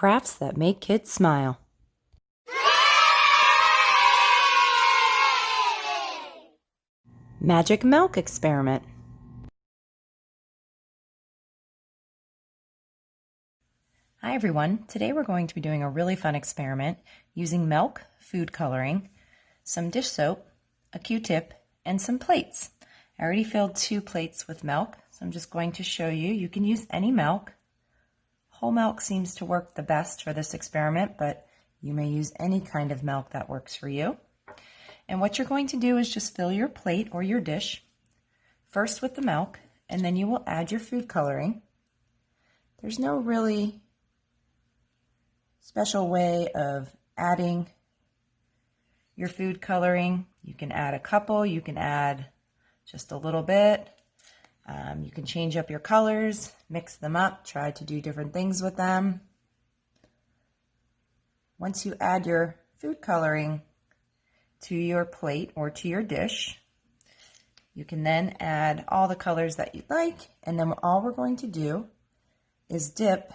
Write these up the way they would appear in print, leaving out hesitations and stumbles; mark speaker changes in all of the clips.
Speaker 1: Crafts that make kids smile. Magic milk experiment. Hi everyone, today we're going to be doing a really fun experiment using milk, food coloring, some dish soap, a Q-tip, and some plates. I already filled 2 plates with milk, so I'm just going to show you. You can use any milk. Whole milk seems to work the best for this experiment, but you may use any kind of milk that works for you. And what you're going to do is just fill your plate or your dish, first with the milk, and then you will add your food coloring. There's no really special way of adding your food coloring. You can add a couple, you can add just a little bit. You can change up your colors, mix them up, try to do different things with them. Once you add your food coloring to your plate or to your dish, you can then add all the colors that you'd like, and then all we're going to do is dip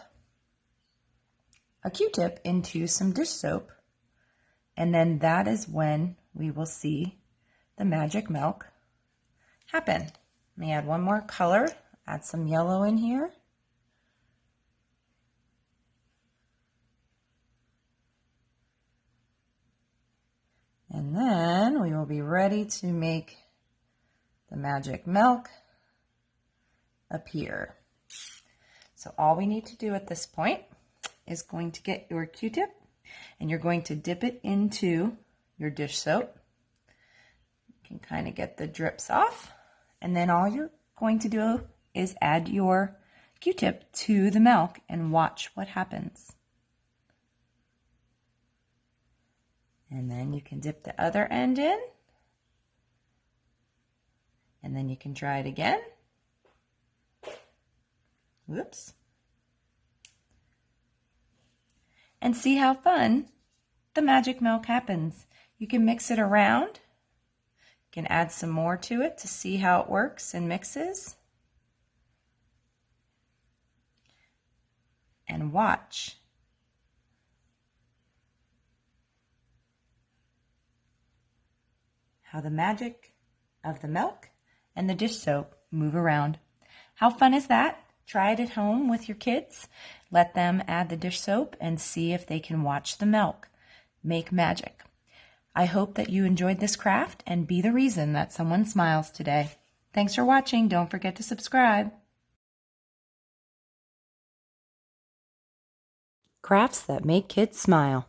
Speaker 1: a Q-tip into some dish soap, and then that is when we will see the magic milk happen. Let me add one more color, add some yellow in here. And then we will be ready to make the magic milk appear. So all we need to do at this point is going to get your Q-tip and you're going to dip it into your dish soap. You can kind of get the drips off, and then all you're going to do is add your Q-tip to the milk and watch what happens. And then you can dip the other end in, and then you can try it again. Whoops. And see how fun the magic milk happens. You can mix it around. You can add some more to it to see how it works and mixes. And watch. How the magic of the milk and the dish soap move around. How fun is that? Try it at home with your kids. Let them add the dish soap and see if they can watch the milk make magic. I hope that you enjoyed this craft and be the reason that someone smiles today. Thanks for watching. Don't forget to subscribe. Crafts that make kids smile.